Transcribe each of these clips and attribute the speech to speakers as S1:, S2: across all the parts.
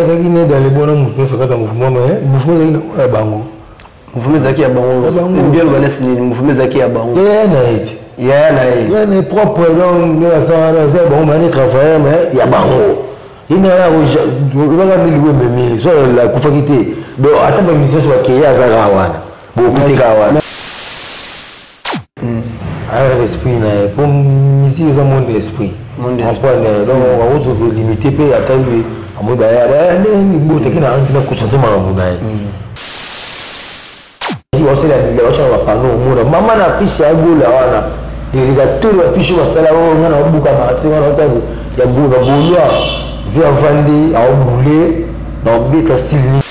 S1: ça qui n'est dans les bons mouvements, c'est quand un mouvement, mais mouvement est à Bango.
S2: Mouvement Zaki à Bango. Bien le connaissez, mouvement Zaki à Bango. Il y a
S1: un propre, donc, c'est bon, on travaille, mais il y a Bango. Il y a un soit la Koufakité. Donc, attends, ma mission soit qu'il y a Zarawana. Beaucoup de Gawana. Alors, l'esprit, pour ici, c'est un monde d'esprit. Donc, on va limiter, puis attendre. On va maman a fiché à goût là, il y a tout le fichier, on a un bouc à martyr, il y a beaucoup de boulot, via Vandi, à Oboulé, dans Beta Style.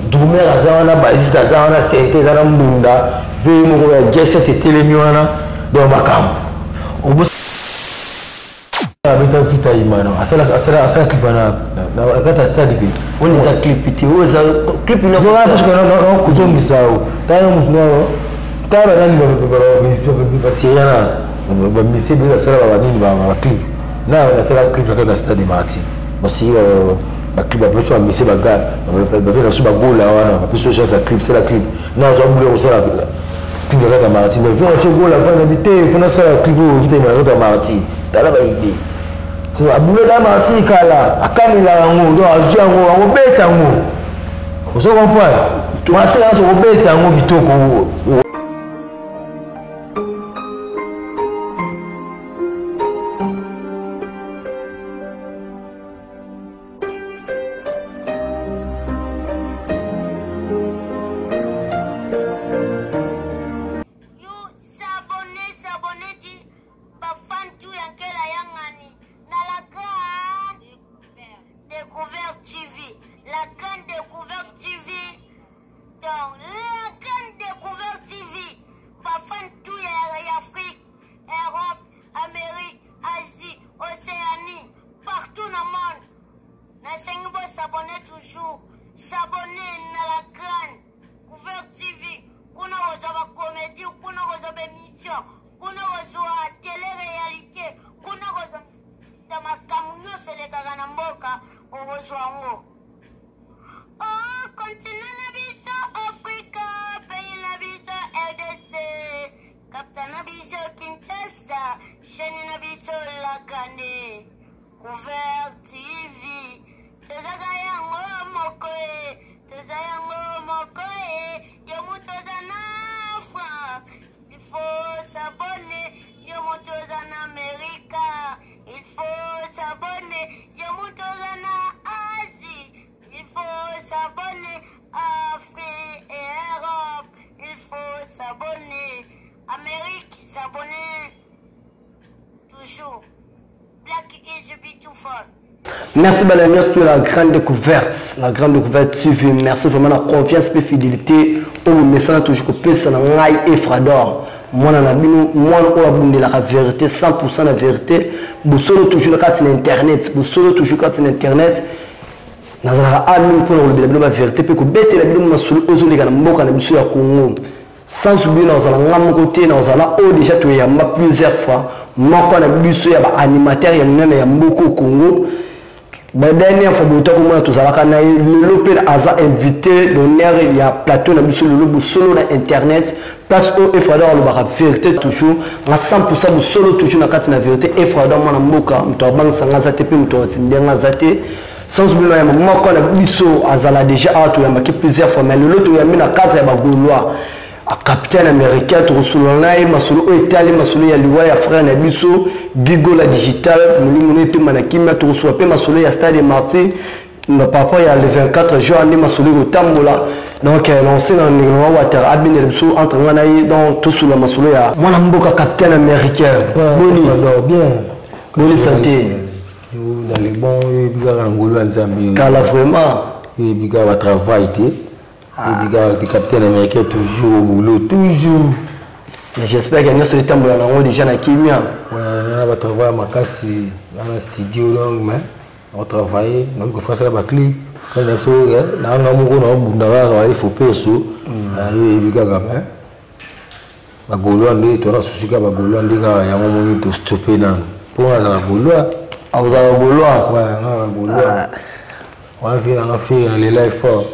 S1: Doumer à Zana, Basiste à Zana, Sainte Zana Mbunda, Vémo, Jesset et Télémiona, dans ma camp. Avec un fit à Imano, à ça clip à la stade. On les a clippés, on les a clippés. Non, parce que non, couteau misao. T'as un mot, t'as un monsieur de la salle à la clip. Non, la salle clip à la stade de Martin. Voici la clip après ça, monsieur Baga, on va faire la sous-bagoule là, on va plus chercher sa clip, c'est la clip. Non, on va oublier aussi la clip de la Martin. Mais viens, on fait go la fin d'habiter, il faut la salle clip pour éviter la Martin. T'as la idée. Tu vas bouler la Martin Kala, à Camila Ango, dans Azuango, on bête Ango. Vous comprenez? Tu vas tirer un bête Ango qui toque.
S3: Merci Balanios pour la grande découverte TV. Merci vraiment la confiance et la fidélité au message toujours que personne n'a Efrador. Moi on a la vérité 100% la vérité. Vous solo toujours quand internet, vous solo toujours quand internet. Nazara amin pour la vérité pour que bête la bino masulu ozoli kana mboka na biso ya Congo. Sans oublier dans un côté dans un déjà tu y a plusieurs fois. Moi quand na biso ya ba animateur ya nene ya mboko Congo. La dernière fois, nous avons invité l'honneur, il y a plateau, le solo sur internet, place où Efrador la vérité toujours, à 100% solo toujours dans la vérité, Efrador mon amoka, nous avons sangasate puis nous avons bien zaté. Sans oublier moi quand la biso azala déjà tu y a marqué plusieurs fois, mais l'autre il y a mis la carte ya bagolois. A capitaine américain tu reçois l'online masolo Italie masolo ya liwa ya frère na biso Gigo la digital moni te manakima tu reçois pe masolo ya stade Marty na papa ya le 24 juin ni masolo au tambola donc lancé dans le water abine le biso entre nganayi donc tout sous la masolo ya mwana mboka capitaine américain boni bien boni santé
S1: dans les bons biga ngolo nzambe
S3: kala vraiment
S1: biga va travailler. Des capitaines américains toujours au boulot, toujours.
S3: Mais j'espère qu'il y a ce temps où déjà dans Kimia.
S1: Ouais, on va travailler à Makassi, dans le studio, on travaille, donc on fait ça avec clip. Quand on a fait ça, on a fait perso, il y a Bagolo, on a souci que Bagolo, on a stopper dans. Pour la Bagolo,
S3: vous avez Gaulois.
S1: Ouais, Gaulois. On a vu dans les lives forts.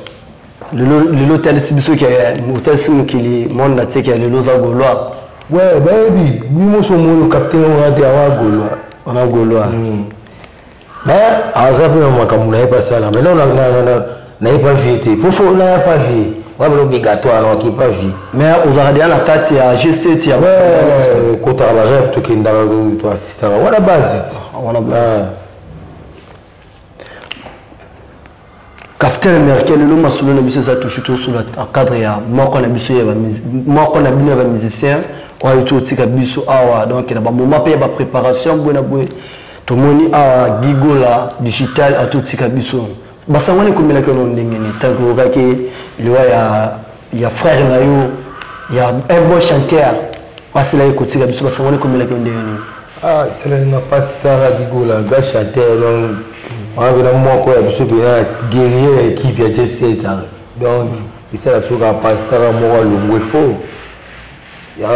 S3: L'hôtel Sibiso qui est l'hôtel Simu qui est monde là qui est le Loza Gaulois.
S1: Ouais, baby, nous sommes le capitaine on a Gaulois.
S3: On a Gaulois.
S1: Mais à ça peut on n'a pas ça là. Mais non, on n'a pas vu. Pour faut on n'a pas vu. Ouais, mais obligatoire non qui pas vu.
S3: Mais aux Aradiens la carte il y a GC il y a.
S1: Ouais, quand on va rep to qui dans toi assistant. On a base.
S3: On a base. Capitaine américain, le nom masculin de monsieur ça touche tout sur le cadre ya moi qu'on a biso ya moi qu'on a bien les musiciens on a tout tika biso awa donc na ba moment pa préparation bona boy to moni a gigola digital a tout tika biso basangani komela ke non ndenge ni tango ka ke il y a frère na yo il y a un bon chanteur parce là ko tika biso basangani komela ke ndenge ni
S1: ah c'est là n'a pas star gigola gars chanteur donc on a vraiment quoi biso bien guerrier équipe ya J7 donc c'est la chose à pasteur moi le faux ya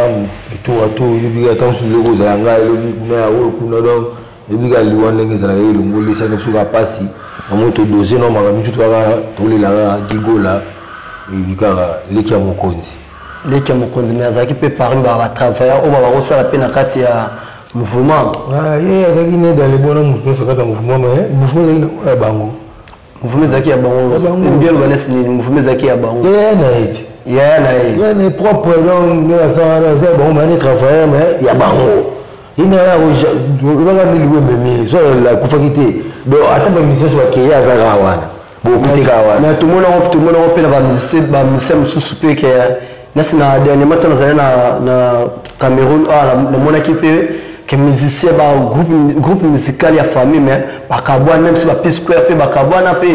S1: tout à tout il y a tant sur le rose à ngai le mais à haut kuna donc il y a le one ngi zala le ngoli ça quelque chose à passer en moto doser non ma mi tout to le la gigola et bikara leki ya mokonzi
S3: mais azaki pe parmi ba travailler au ba rosa la pena kati ya mouvement.
S1: Ah, il y a des gens dans les bons mouvements, mais mouvement est bango.
S3: Mouvement zaki ya bango. Bien organiser ni mouvement zaki ya bango. Il y a
S1: propre donc c'est bon mais travailler mais ya bango. Il y a mais la kufakité. Donc attends ma mission sur qui ya zarawana. Beaucoup de gawana.
S3: Mais tout le monde on peut la musicien sous pe que na dernièrement na Cameroun la monarchie que musicien ba groupe musical ya famille mais bakabwa même si ba P-Square pe bakabwa na pe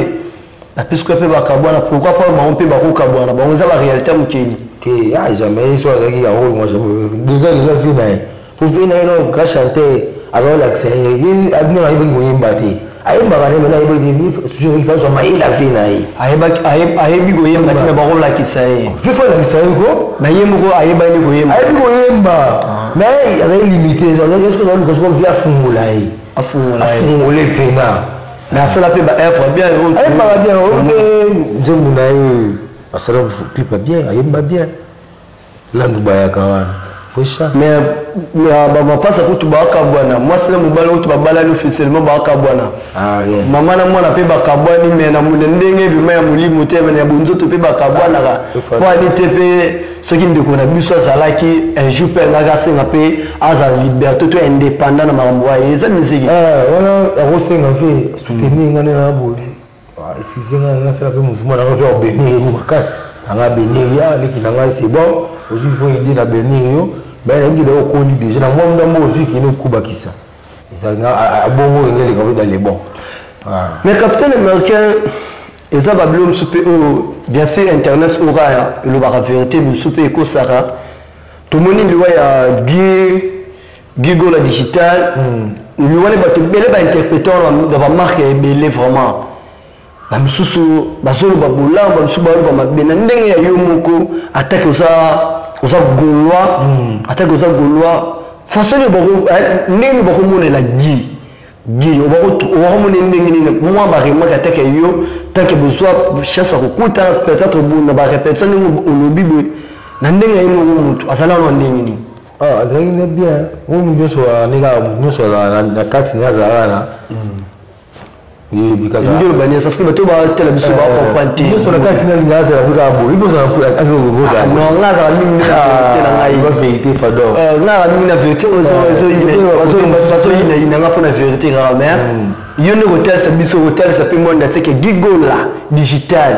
S3: la P-Square pe bakabwa pourquoi pas ba on pe ba ko kabwa na ba on za la réalité mukeni
S1: te ah jamais soit avec ya rôle moi jamais déjà vu na pour venir no ka chanter alors l'accent il a bien arrivé ko yimba te ayimba kana mena ibe de sur il faut jamais il a vu na
S3: ayeba go yimba te ba ko la kisaye
S1: fifo la kisaye ko
S3: na yembo ayeba ni go yimba
S1: ayeba go yimba mais il y a limité est-ce que on parce qu'on vient fumula fumula pena
S3: mais ça la peut être bien
S1: ayeba bien on nzembu na yo asala clip bien ayeba bien landu baya kawana fosha
S3: mais ba passe ko tubaka bwana moi c'est le mobile ko tubala officiellement ba ka bwana
S1: ah yeah
S3: mama na mwana pe ba ka bwana mais na munendenge bi ma mulimo te na bonzo to pe ba ka bwana ka moi ni tepe ce qui ndeko na biso sala ki un jour pe nga gasenga pe aza liberté to indépendant na mambo wa eza musique
S1: voilà rosenga fe soutenir ngane na boy si zinga na sala pe mouvement na faire bénir ou makasi anga bénir ya liki na ngai c'est bon aujourd'hui il faut aider na bénir yo mais il y a au connu déjà na moi ndambo aussi qui ne kubakisa ça nga bongo ngeli ko dans les bons
S3: mais capitaine américain eza ba blom super bien sûr internet aura le ba vérité de super ko sara to moni liwa ya gigo la digital liwa le ba to bele ba interpréter dans ba marque belé vraiment ba misusu ba solo ba bola ba misusu ba mabena ndenge ya yo moko attaque oza Gaulois attaque oza Gaulois façon de boko nini boko mona la gi o ba mona ndenge ni moi ba remarque attaque yo tant que besoin chasse ko kuta peut-être bon ba répétition ni olobi bo na ndenge ya yo mutu asala no ndenge ni
S1: ah azali ne bien o mu nyoso nega nyoso na kati na zarana oui bikaka
S3: ndio bani parce que bato ba tela biso ba comprendre
S1: ndio sur la case na lingaza la bika bo ibo za pour ak no goza
S3: non là la mingi na ngai
S1: ba vérité fado
S3: na la mingi na vérité ozo ina nga pona vérité ga mère yo ne hotel sa biso hotel sa pe monde teke gigola digital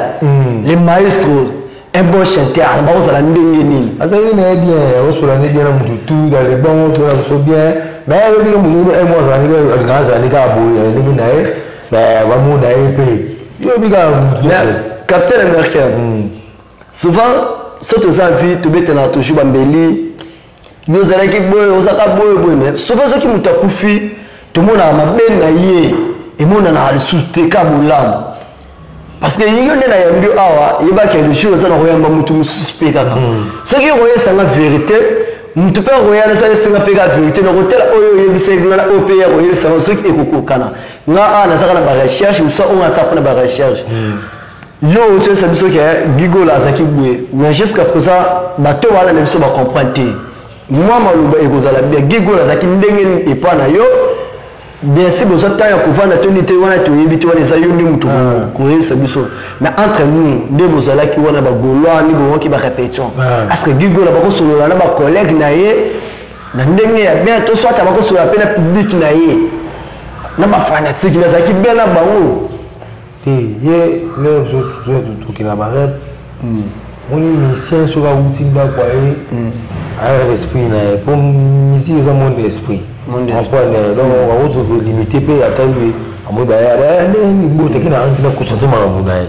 S3: les maestros un bon chanteur ba ozo la ndenge nini
S1: azali na bien ozo la bien na mutu tout dans les bons tout là so bien mais yo bi mu no e mo za ni ga za ni ga bo ni na
S3: capitaine américain souvent surtout ça vie tu bête na toujours bambeli nous allons qui boy osaka boy mais souvent ce qui nous t'a coufi tout le monde a ma ben na yé et mon na sous-te kabulam parce que yingo na yambi awa yeba ke le chose na royamba mutu suspect kaka ce qui roye ça la vérité tu peux regarder ça c'est nga pega vérité na hôtel oyo yebisa ngana OPR oyo yebisa soki ekokokana nga ana saka na ba recherche ou ça on a ça pour ba recherche yo tu sais biso que Gigo la zaki boué mais jusqu'à présent bato wala na biso ba comprendre te moi maloba ekozala bien Gigo la zaki ndenge et pas na yo bien si besoin temps ya kovanda tonité wana to yebiti wana za yo ndi mutu ko yebisa biso mais entre nous nde bozala ki wana ba golwa ni bo ki ba répétition parce que Gigo la ba ko solo na ba collègue na ye na ndenge ya bien to soit ba ko solo pe na public na ye na ba fanatique na zaki bien na bango
S1: te ye le zo to na ba rap on musicien sur la routine ba kwa ye a l'esprit na pour musique za monde esprit on peut donc on va se limiter pe atteindre amoy ba ya ni bote kina anki na kusante marabu na ye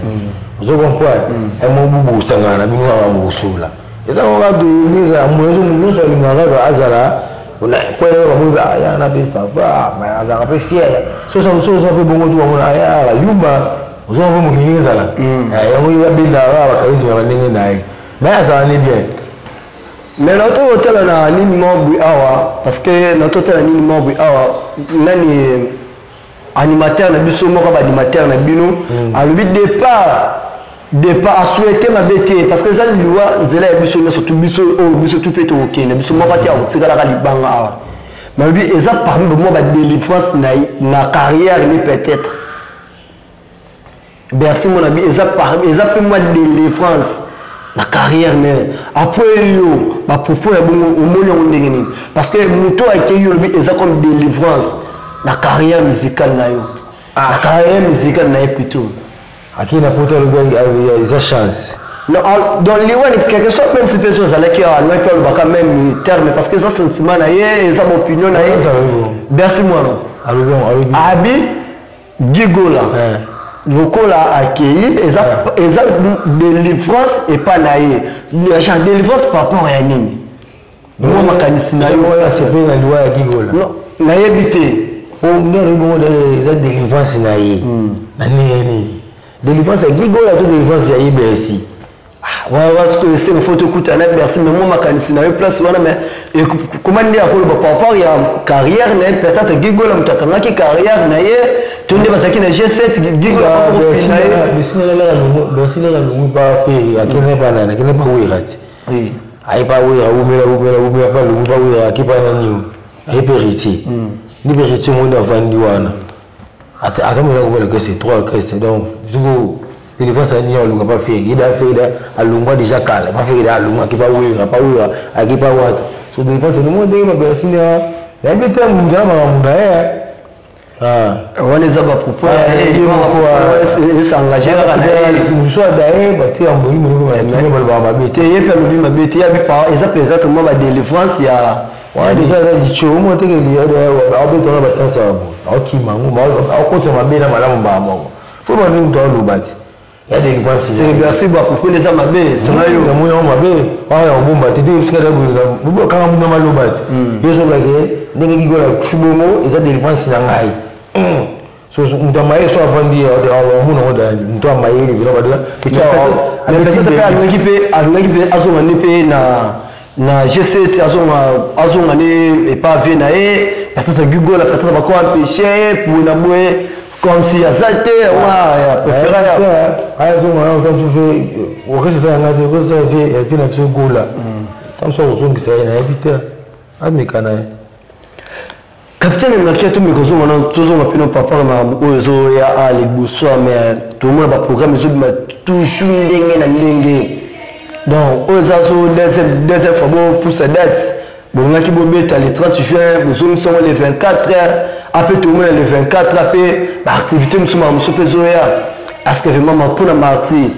S1: zo comprendre e mo bubu sangana binu wa mo sula eza on va donner amoy zo mo so ngara ga azara on a quoi amoy ba ya na be ça va mais azara pe fier so pe bongo tu wa ya la yumba zo mo mukini zala ya mo ya binda wa kaisi ba ndenge naye mais azara ni bien.
S3: Mais notre hôtel a un immeuble parce que notre hôtel a un immeuble nani animateur na biso moko ba animateur na bino a le départ a souhaité ma bête parce que ça loi nzela ya biso surtout biso tout peut OK na biso moko tia otikala ka libanga awa mais lui eza parmi moi ba délivrance na carrière ni peut-être merci mon ami eza peu moi délivrance la carrière mais après yo ba propos ya bongo omoni on ndenge nini parce que muto accueilli lui eza comme délivrance la carrière musicale na yo la carrière musicale na plutôt
S1: akina poto le gars eza chance
S3: non dans les one quelque chose même si personne ça là qui a loin pas le baka même terme parce que ça sentiment na ye ça opinion na ye merci moi non abi Gigo là Lokola accueilli eza délivrance et pas naïe le genre délivrance par rapport à nini moi makanisi na yo
S1: c'est fait la loi ya Gigo là
S3: non na yebité
S1: on ne bon eza délivrance naïe na nini délivrance ya Gigo là tout délivrance ya IBC
S3: ouais parce que c'est une photo coûte na merci mais moi makanisi na yo place wana mais comment dire par rapport à carrière na peut-être Gigo là mutakanga ki carrière na ye tunde basaki na G7 Giga
S1: besina la lungu ba fe akene bana na kene ba wirati oui ai ba wira umela ba lungu ba wira akipa na niu ai periti ni periti monde avandi wana ata mo la ko c'est 3 caisses donc zugo délivrance ni ya lungu ba fe ida alungu déjà kala ba fe ida alungu akipa wira pa wira akipa wata so délivrance ni monde ma besina ya beta mundama mundaya
S3: on les a pas propos et s'engager
S1: nous soit d'ailleurs parce que on va bête
S3: et puis le bête ya pas et ça peut-être moi la délivrance ya
S1: ouais déjà ça dit chaud moi te que il y a bête on va sens OK mangu ko to ma bena malamu ba mo faut ba nous dans le bâti il y a délivrance
S3: c'est merci ba propos les a mabe c'est là yo
S1: mo yo mabe on bomba te dit parce que bu quand on ma lo bâti yo so like ndenge Gigo la fubomo eza délivrance na ngai so ndo maye so avandi ya muno oda ndo maye ni bilo badala picha
S3: alngipe azonga nipe na G7 azonga ni et pas vena et peut-être Gigo la peut-être ba ko empêcher pour na boye comme si azate wa préférer
S1: azonga on t'a fait au reste ça ngade réserver et vina so gola tam so uzongi sa na evita amekana
S3: capitaine na kiatu mikozo mwana tozo mapino papa na ozo ya ali buswa mais tout le monde ba programme zo ma toujours ndenge na ndenge donc oza so deuxième fois pour sa date bon ngaki bo beta le 30 juin bozo sont les 24 heures après tout le monde les 24 après ba activité musuma musopezo ya parce que vraiment pour la marti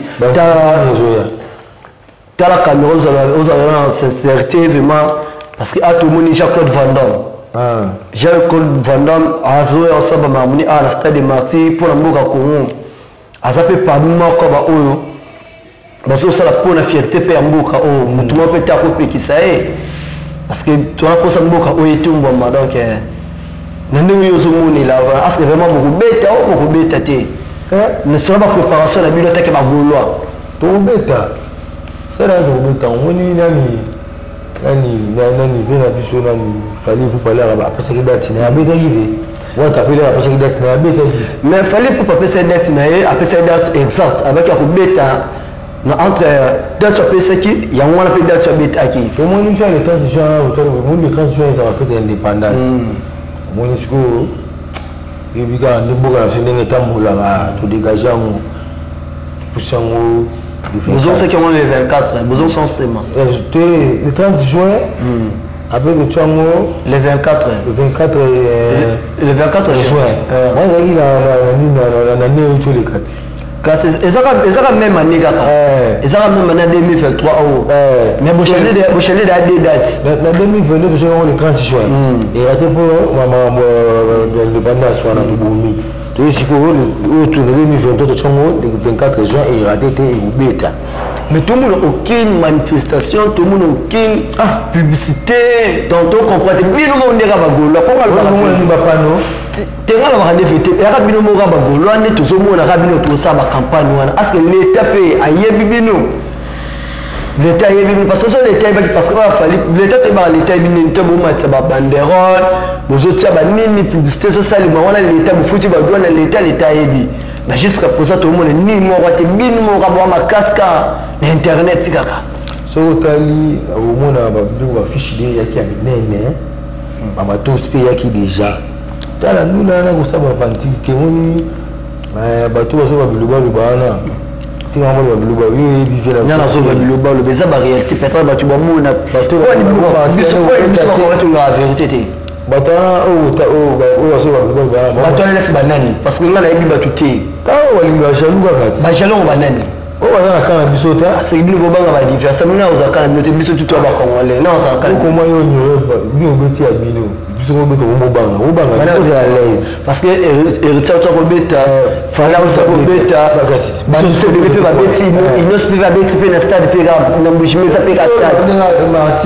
S3: ta la caméra oza en sincérité vraiment parce que à tout le monde Jean-Claude Van Damme Jean-Claude Van Damme a joué ensemble mamuni à la stade de Marty pour la mboka Congo azape parmi moko ba oyo baso sala pour la fierté pe mboka o mutu mo pe ta ko pe kisae parce que tu as pensé mboka oyo tumbo donc nandingo yo zomoni là parce que vraiment beaucoup beta te ne sera pas préparation la bibliothèque ba golwa
S1: to beta ça là to beta on ni nani nani vena biso nani fallait pour parler après ça qui date na beta arrivé on t'appelle après ça qui date na beta dit
S3: mais fallait pour après ça date na après ça date exact avec la beta entre date après ça qui il y a on appelle date beta qui
S1: pour moi nous faire le 30 juin le 30 juin ça va faire l'indépendance mon isco et puis quand nous boka sur ndenge tambola to dégager on pousser on
S3: Besoin c'est qui ont le 24, besoin sont seulement.
S1: Le 30 juin, après le Tchango.
S3: Le 24.
S1: Le 24
S3: juin.
S1: Moi, j'ai l'année où tu les 4.
S3: Car c'est la même année. C'est la même année 2023. Mais vous chalez des dates.
S1: La 2022, tu as le 30 juin. Et raté pour l'indépendance, on a tout boumi. Tu sais que le 2022, le 24 juin, il a été bêta.
S3: Mais tout le monde n'a aucune manifestation, tout le monde n'a aucune publicité. Donc, on comprend que bien le monde est là-bas. Tu as rendez-vous, il y a bien le monde là-bas. Tout le monde a bien tout ça, la campagne. Est-ce que l'État paye à Yébibino? L'État est parce que l'État est parce que l'État est par l'État est venu te bon match ba banderole les autres ba nini publicité sociale mais voilà l'État bu futi ba douane l'État est bi mais jusqu'à présent tout le monde ni mo wate binu mo ba ma casque na internet sikaka
S1: so tali au monde ba bilu ba fiche de yaki ya nene ba to spe yaki déjà tala nous là na ko sa ba vanti témoigner ba to ba so ba bilu ba na il y a une réalité peut-être tu vas mourir parce que là il va tout oh voilà quand la bisota
S3: c'est une bonne va différence ça maintenant on a quand notre biso tout va congolais non ça quand
S1: comment yo beti abino biso ko beto mo banga à l'aise
S3: parce que héritier to ko beta fala to ko beta biso de pe ba beti il no se va beti pe na stade pe ga na mbishimi sa pe ka stade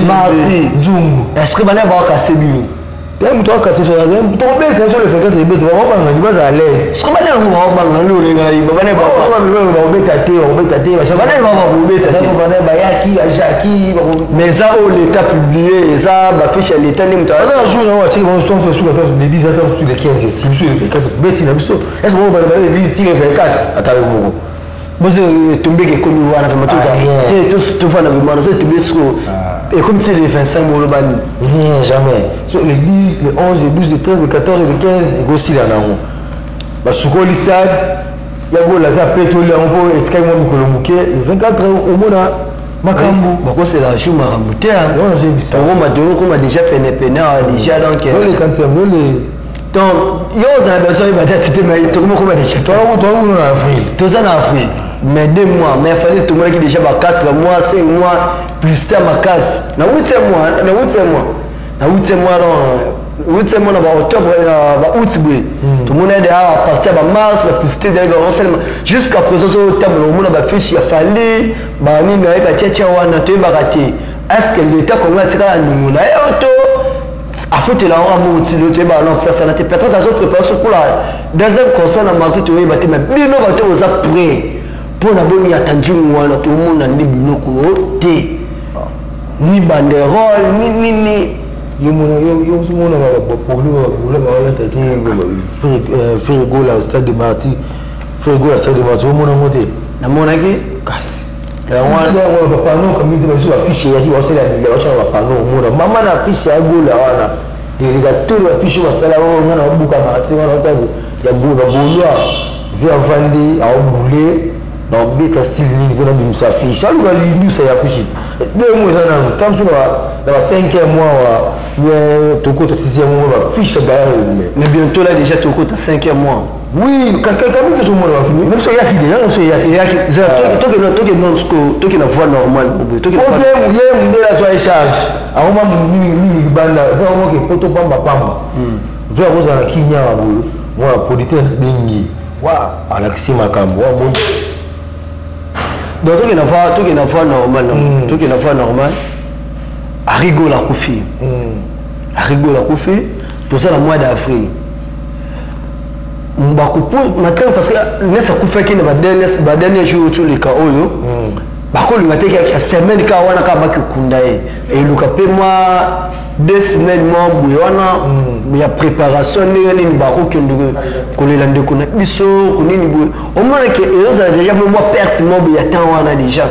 S3: mardi
S1: jungu
S3: est-ce que bana ba ka sebino
S1: même toi casser sur la même toi mais quand sur le fait que tu bête on va pas à l'aise
S3: ce que bana on va banga lo le ngai bana
S1: ba beta te
S3: bana va beta te
S1: bana ba yaki ajaki
S3: mais ça au l'état publié ça ba fiche l'état ni mta
S1: ça jour on va tirer on se fait sur les 10 attends sur les 15 et 6 sur les 24 bête na biso est-ce que on va les 10 tirer 24 attends mo
S3: Vous tombez que comme vous avez fait tout ça, vous avez tombé sur et comme c'est les 25 mots
S1: rien jamais. Sur les 10, les 11, les 12, les 13, les 14, les 15, et aussi là non. Bah sur le stade, il y a la pétrole on peut être quand même colomuqué le 24 au monde Makambu.
S3: Pourquoi c'est la joue marambouté hein?
S1: Non, j'ai vu ça.
S3: On m'a donné comme déjà peine déjà donc
S1: les quand les
S3: donc yo za besoin de date mais tout le monde comme déjà
S1: toi on a avril.
S3: Tout ça en avril. Mais 2 mois, mais il fallait tout le monde qui déjà 4 mois, 5 mois, plus tard ma casse. Dans 8 mois, dans octobre, août, tout le monde est à partir de mars, la publicité de jusqu'à présent, au terme, le monde a fait, il a fallu, est-ce que l'État comment tu as nous a fait la honte tu le débat en place on a peut-être dans autre préparation pour la deuxième concert à mardi tu vas te mais bien on va te aux après pour la bonne attendu moi tout le monde a dit biloko té ni banderole ni
S1: yo mon pour faire goal au stade de Marty faire goal au stade de Marty on a monté
S3: na monaki
S1: casse on va pas non comme il dit affiche yaki wa sala ni wa chama pa no mona mama na affiche ya goal wana il a tout affiche wa sala on na buka Marty wana sabu ya goal bolwa via vandi a bouler na beta style ni kuna bimsa affiche alu ga ni sa affiche deux mois na tam sur la 5e mois wa toko ta 6e mois ba affiche derrière
S3: mais bientôt là déjà toko ta 5e mois.
S1: Oui, quand tout le monde va finir. Même si il y a qui déjà, non, il y a qui na voix normale. Toi qui on fait il y a soit échange. À un moment ni banda, vraiment que poto pamba pamba. Vers vous à la Kenya abo, moi politique bengi. Wa Alexis Makambo, mon.
S3: Donc toi qui na voix normale, toi qui na voix normale. Arrigo la Koufi. Arrigo la Koufi pour ça le mois d'avril. Maintenant parce que nessa kufa qui na dernier jour tous les cas oyo bakolinga te ya semaine ka wana ka baki kunda e luka pe moi 2 semaines moi boye wana ya préparation ni bako kende kolela ndeko na biso konini boye au moins que ezala déjà moi perte moi ya temps wana déjà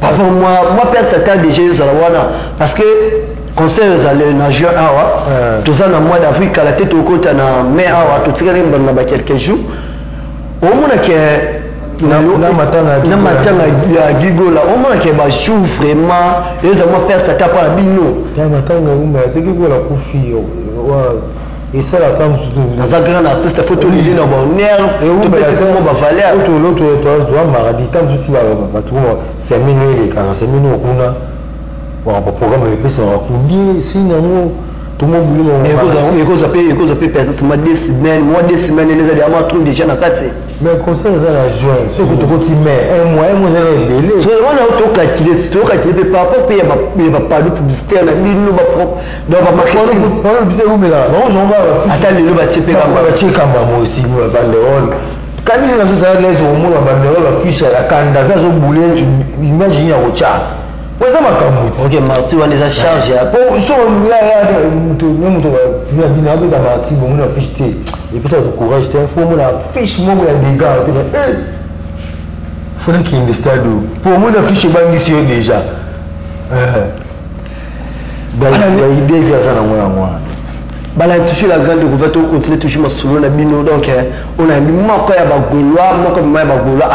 S3: par exemple moi perte temps déjà ezala wana parce que conseil ezala na juin awa tout ça na mois d'avril kala tête au côté na mai awa tout ça na ba quelques jours au moins que na matanga ya gigola au moins que ba chou vraiment les moi perdre ça tapa la bino
S1: ta matanga umba te gigola kufi wa et ça la tam surtout
S3: dans un grand artiste photo lié na bonheur et où c'est comment ba valeur
S1: l'autre toi doit maradi tam surtout ba tout c'est minuit les 45 minutes kuna wa programme le pesa wa kundi sinango tout le monde
S3: et cause peut-être moi 2 semaines les a vraiment trop déjà na kati
S1: mais conseil ça la juin ce que tu continues un mois ça est belé
S3: so on a auto calculer par rapport payer pas de publicité na bino ba propre donc ba marketing
S1: pas publicité ou mais là bon on va
S3: attends le ba tiper
S1: moi aussi moi banderole quand il a fait ça les au monde banderole affiche la candidat faire au boulet imagine au chat ouais ça m'a camouflé
S3: ok Marty on les a chargé
S1: pour so là nous va bien avec la Marty bon on affiche et puis ça te courage t'es faut mon affiche moi il y a des gars faut qu'il y ait des stades pour moi affiche bangi ici déjà idée faire ça dans moi
S3: bala toucher la grande découverte on continue toujours ma solo na bino donc on a mis moko ya bagolois moko ya bagolois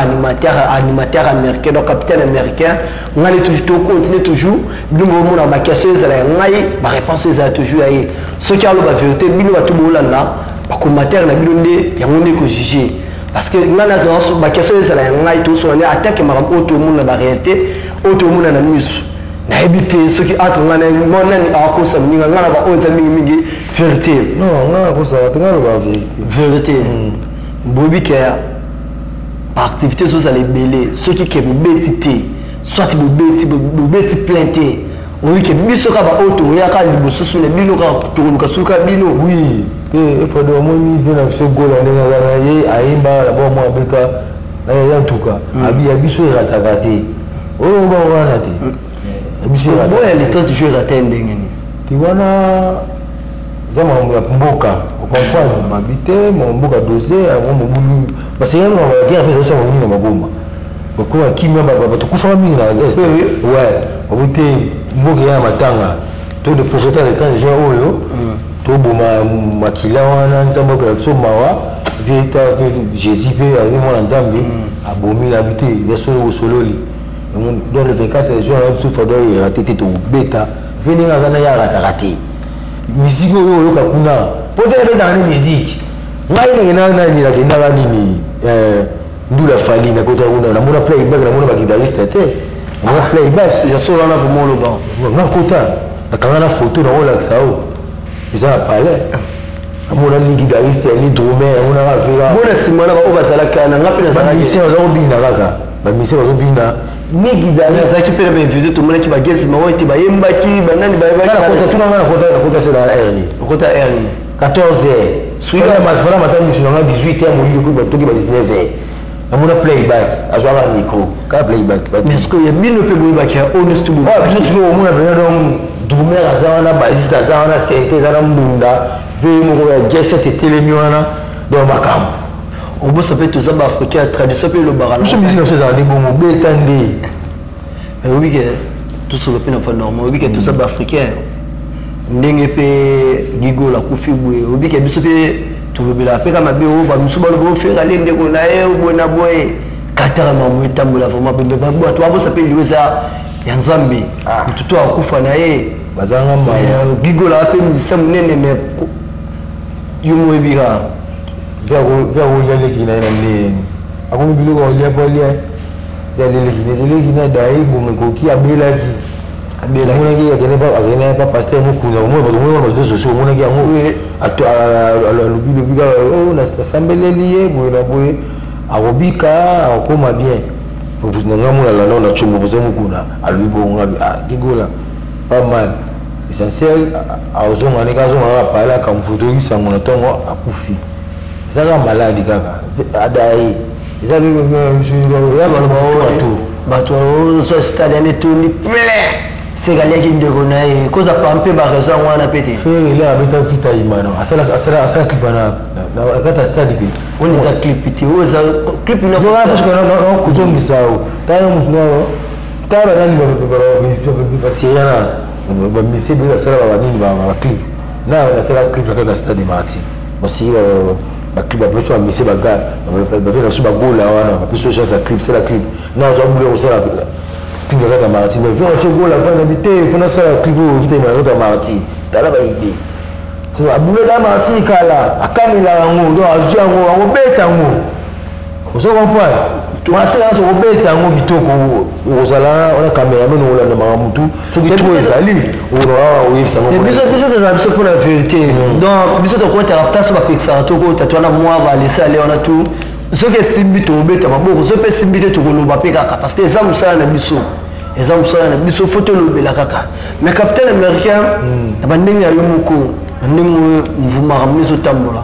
S3: animateur américain donc capitaine américain on allait toujours continuer toujours bino mo na ba question ezala ngai ba réponse ezala toujours aye ce qui a la vérité bino ba tout bolanda ba commentaire na bino nde ya ngone ko juger parce que ngana dans ba question ezala ngai tout so na attaque ma auto mo na ba réalité auto mo na misu na habité ce qui entre ngana monane a ko sam ninga ngana ba oza mingi vérité
S1: non ngana ko sa ngana ba
S3: vérité bobi ke activité so ça les belé ce qui ke bobetité soit bobeti planté oui ke biso ka ba auto ya ka liboso so le bino ka to suka bino
S1: oui il faut de mon niveau na ce goal on est ye aimba la bon moi beka en tout cas abi biso ratakate oh ba wana te
S3: boya le temps toujours raté ndengeni
S1: ti wana zama ya mboka comprendre mabité mboka dosé ngo mobulu parce que ngo ba dire pesa ça ngo na magoma bakwa kimya ba tukufa mingi na est ouais obute mboka ya matanga to de projeter les temps gens oyo to boma makila wana nzambo ka so mawa vita Jésus pe ali mona nzambe abomi la bité ya solo sololi dans le 24 les gens ont souffert de rater tout bêta venir à zana ya raté musique yo kakuna pour faire dans la musique ngai na ni la kenda nini ndula fali na kota una na mona playback na mona ba guitariste te mona playback
S3: ya solo na vraiment le banc
S1: na kota na kanga photo na wala sao ils a parlé amona ni guitariste ni drummer amona va vera
S3: mona simona ba obasala kana ngapi na zana
S1: mission zo bina kaka ba mission zo bina
S3: mingi dana ça qui peut bien visiter tout le monde qui va gagner ma ouais qui va yemba qui banani ba ba
S1: na kota tuna na kota c'est la RN
S3: kota RN
S1: 14h suivant la matin mission na 18h molili ko ba toki ba 19h amona playback azwa micro ka playback
S3: mais est-ce que y a bien le peu playback ya honest to be
S1: bien sûr au moins bien donc drummer azana bassiste azana synthé azana mbunda vemo ko ya jet télémiona dans makambo
S3: on peut s'appeler tous les Africains tradition le baralon
S1: je me dis non c'est ça des bons bétandé
S3: mais oui que tout sur le plan normal oui que tous les Africains ndenge pe gigola kufibwe oui que biso pe to le bela pe kama be o ba musuba le bo faire aller ndeko na e o bona boye katara mamu tambola vraiment be ba bo to abo s'appeler lui ça ya nzambe mtuto akufa na e
S1: bazanga ma
S3: gigola pe musisa munene me yumo ebira
S1: vers le qui n'a ni a comme bilo ko lia polia ya le qui n'a dai bon ko ki abela mon ki ya kene pas pasteur mukuna mo ba mo ba zo so mon ki ngo ato le biga oh na sambele lié bo na bo arobika akoma bien pour na ngamu la na chumbo bo mukuna albi bo ngabi gigola pas mal essentiel a ozonga ne ka zonga pa la kam photo isango na tongo akufi zaka maladi kaka adai ezali monsieur ya balo
S3: bato so stade ane toni plein c'est galère qui dégonne et cause a pas un peu ba raison wana pété
S1: fait il a habité vita imano asala clip na kata stade te
S3: on les a clipité on les a clip na
S1: ko parce que na kuzongisa o tano mutno taba nani ba siyana ba mise bi asala ba nini ba clip na asala clip na kata stade mati basi ba clip ba pesa mise ba gars ba vena suba gola wana ba pesa chance clip c'est la clip na zo mbule o sala clip na kata mati mais vena se gola vana bité fona sala clip o vite na kata mati tala ba idée tu abule da mati kala akamila ngo do azu ngo beta ngo oso comprendre mati na to beta ngo kitoko ozala ona caméra meno ola na mamutu soki to ezali ora o yebisa ngo
S3: biso ça pour la vérité donc biso to compte la place ba fixa to ko tatwana moi va laisser aller on a tout ce que simbi to beta maboko so pe simbi te to koloba pe kaka parce que ça musala na biso exemple ça na biso photo lobela kaka mais capitaine américain na bandenge ya yomoko ndenge mouvement ramener zo tambola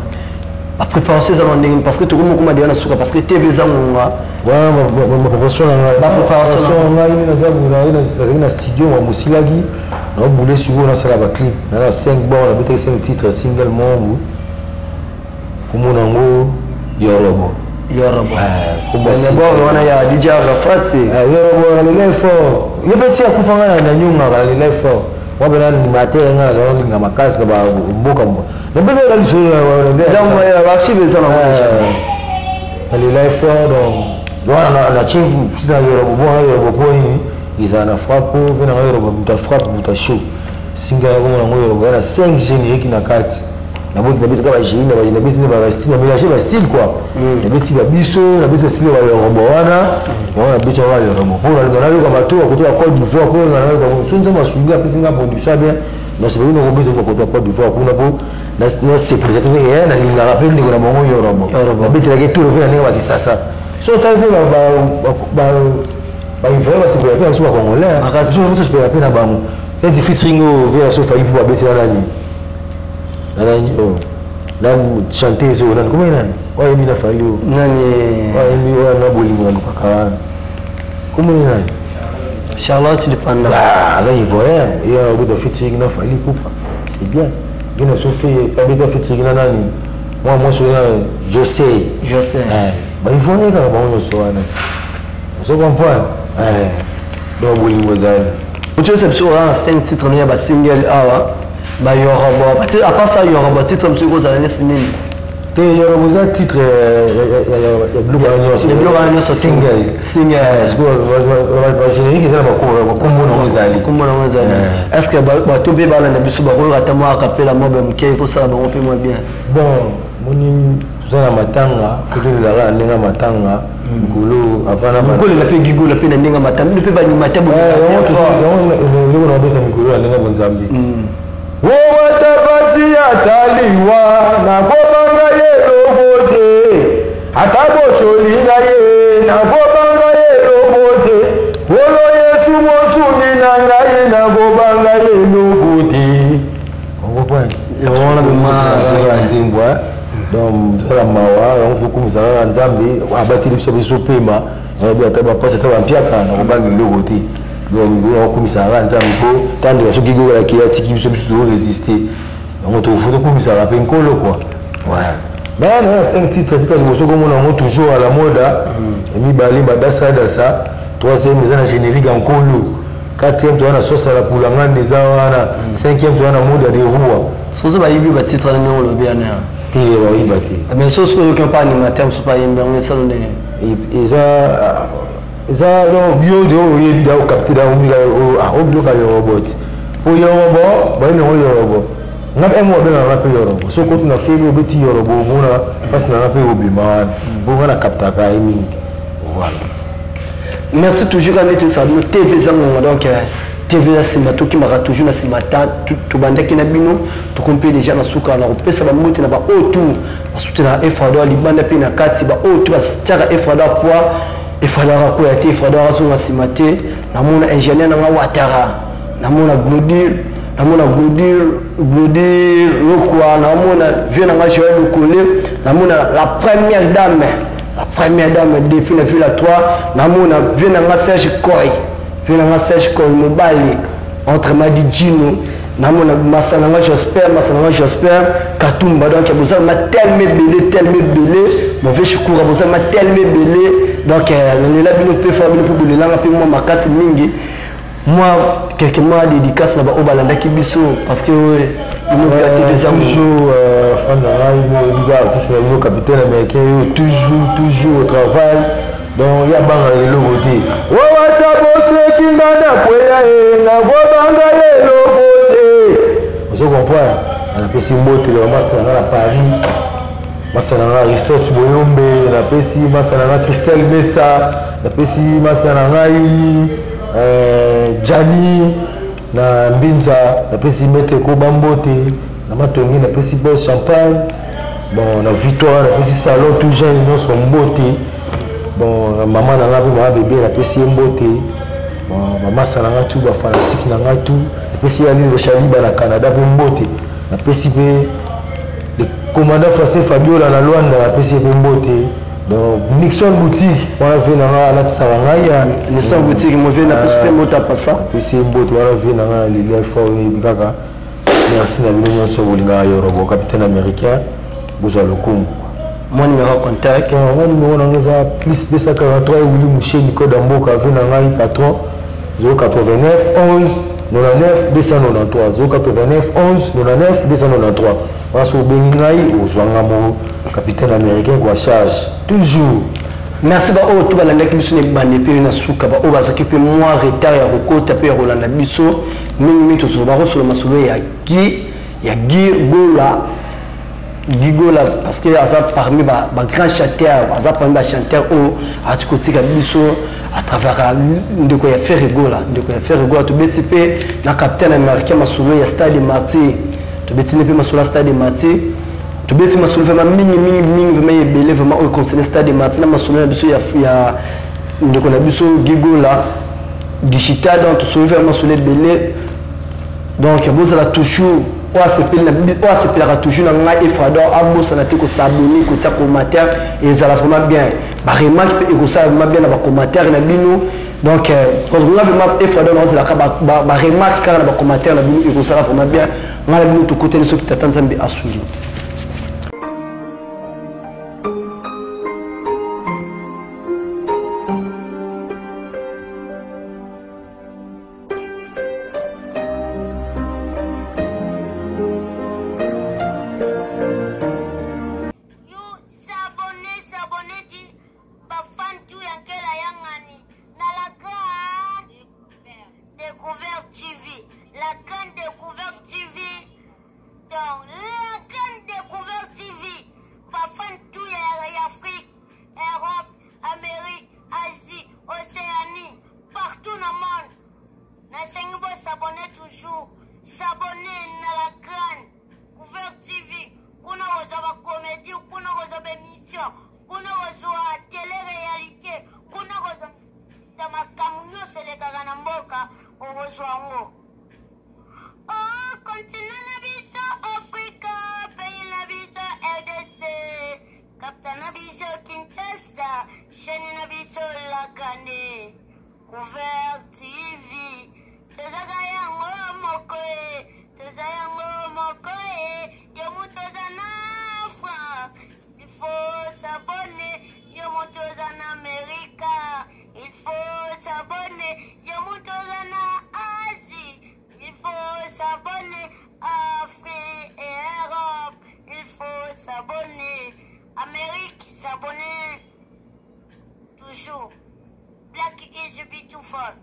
S3: la préparation ça ndenge parce que to ko ma diana suka parce que TV za ngonga
S1: voilà ma préparation nga ni na zabu na studio wa musilagi na boulé sur na sala ba clip na 5 bon na bete 5 titres single mombo komona ngo yorobo
S3: comme c'est bon on a ya DJ Rafat
S1: yorobo na le fort yebeti akufanga na nyunga na le fort wabena ni matere nga za linga makasi na ba mboka mbo na bete la lisolo
S3: donc ya archive ça
S1: na le live fort donc na chimp sina yorobo bona yorobo poni izana frappe vena yorobo muta frappe muta show singa ngo na yorobo na 5 générique na kati na boki na bete ka ba génie na ba na bete ba style na mélanger ba style quoi na bete ba biso na bete style ba yorobo wana bete ba yorobo pour na ngana ko ba to ko to Côte d'Ivoire pour na ko sunza masunga pisinga production bien na se bino ko bete ko to Côte d'Ivoire kuna po na se présenter na linga rappel ndiko na mongo yorobo na bete la ke tout le na ba kisasa so tape ba vraiment c'est pour la sur congolais je veux espérer pena bango et du featuring au vers so fali pour beti nani na chanter so nani comment nani oye mina fali
S3: nani
S1: oye mi oye na bolingo na lukaka comment nani
S3: Charlotte le panda
S1: ça il voit il y a un peu de featuring na fali poupa c'est bien gina so fait pas de featuring na nani moi so je sais bah il voit que ba so wana vous comprenez donc bolingo zali
S3: tu sais sur un 5 titres il y a ba single awa ba yorobo à part ça yorobo titre monsieur ko za nesini
S1: te yorobo za titre ya blue gagnon single est-ce que ba générique est là ba kombo na zali
S3: est-ce que ba to be ba na biso ba ko rata mo akapela mo ba mke ko ça ba on peut moins bien
S1: bon moni tuzana matanga foto la ndenga matanga ngolo avana
S3: ngolo la pe gigola pe na ndenga matanga pe ba ni matabo
S1: ngolo na beta ngolo ndenga bonzambi wo watabasi ataliwa na kobanga yelo bote atabo cholinga ye na kobanga yelo bote wolo Yesu mosungi na ngai na kobanga yelo bote ngobani
S3: yona be ma
S1: nzimbwa donc la mawa on faut comme ça nzambe abatili biso pema on a taba passe taba mpiaka na kobangi le côté donc on comme ça nzambe ko tande baso gigo la kia tiki biso résister donc on faut comme ça pe nkolo quoi ouais mais on a 5 titres biso comme on toujours à la mode mi bali badasa dasa troisième eza na générique nkolo quatrième tu as sauce à la poulanga des wana cinquième tu as na mode des rois
S3: sozo ba yibi ba titre na ngolo bien
S1: oui bati
S3: mais ce que pas animateur c'est pas une dernière salle
S1: et ça non bio de o yebi da o capter da o mi o bloka yo robot po yo robot ba ni yo robot ngap emo be na rape yo robot so ko tuna feli o beti yo robot mona face na rape o bi man bo na capter ka emi voilà
S3: merci toujours à mettre ça no TV zango donc TV Simato qui m'a toujours na Simata tout bande qui na bino to compter déjà na suka na pesa ba muti na ba autour basutena efado libanda pe na kati ba autour basitaka efado kwa efado ko ya te efado aso na Simate na mona ingénieur na Watara na mona Glodir lokwa na mona vieux na Joël Lokole na mona la première dame la première dame depuis la ville à toi namona vient na Serge Koy Mobali entre Madi Gino namona masananga j'espère Katumba donc il y a besoin tellement belé mauvais chocolat besoin tellement belé donc on est là bino peut faire bino pour les langues puis moi makasi mingi moi quelques mois dédicace là au balanda kibiso parce que
S1: toujours fan de artiste le capitaine américain toujours au travail donc il y a banga le côté wawata bosse kinga na poya na bobanga le côté vous comprenez on a pesi mbote le masana à Paris masana Aristote Boyombe na pesi masana Christelle Messa na pesi masana Jani na Mbinza na pesi mete ko bambote na matongi na pesi boss champagne bon na victoire na pesi salon tout jeune non son mbote bon maman na ngapi ma bébé na pesi mbote bon maman salanga tout ba fanatique na nga tout na pesi ali le Chaliba na Canada pe mbote na pesi pe le commandant français Fabiola na Luanda na pesi pe mbote donc Nixon boutique on a vu na la tsaranga
S3: Nixon boutique mo vient na pesi mota passa
S1: pesi mbote on a vu na le fort bikaka merci na l'union sobolinga yorobo capitaine américain Bouza Lokum.
S3: Mon numéro contact.
S1: Mon numéro est plus 243 Willy Mouché Nico Damboka Venangai patron 089 11 99 293 089 11 99 293. Voilà sur Beningai ou Zwangamo capitaine américain quoi charge toujours.
S3: Merci ba o to ba landa biso ne bande pe na suka ba o ba s'occuper moi retard ya rekota pe rolanda biso mingi to so ba ko so masolo ya Gola Gigola parce que ça parmi ba grand chanteur ça parmi ba chanteur au à côté ka biso à travers ndeko ya faire Gola to beti pe na capitaine américain masolo ya Stade Marty to beti ne pe masolo Stade Marty to beti masolo vraiment mingi vraiment belé vraiment au conseil Stade Marty na masolo na biso ya ndeko na biso Gigola digital donc to so vraiment masolo belé donc vous allez toujours on s'appellera toujours dans la Efrador abo sanate ko s'abonner ko tia commentaire et ça va vraiment bien ba remarque et ko ça vraiment bien dans commentaire na bino donc quand on a vraiment Efrador dans la ba remarque quand dans commentaire na bino et ko ça va vraiment bien on a bino to côté de ceux qui t'attendent ça à suivre.
S4: S'abonner à la grande Couvert TV, qu'on a reçu comédie, qu'on a reçu émission, qu'on a reçu télé-réalité, qu'on a reçu dans ma camion, c'est les Garanamboka, on reçoit en haut. Oh, continue la vie Africa, pays la vie RDC, Captain Nabiso Kinshasa, chaîne Nabiso la grande Couvert TV. Tezayango mokoe, yomutozana France. Il faut s'abonner, yomutozana Amérique. Il faut s'abonner, yomutozana Asie. Il faut s'abonner Afrique et Europe. Il faut s'abonner Amérique, s'abonner toujours. Black is a beautiful.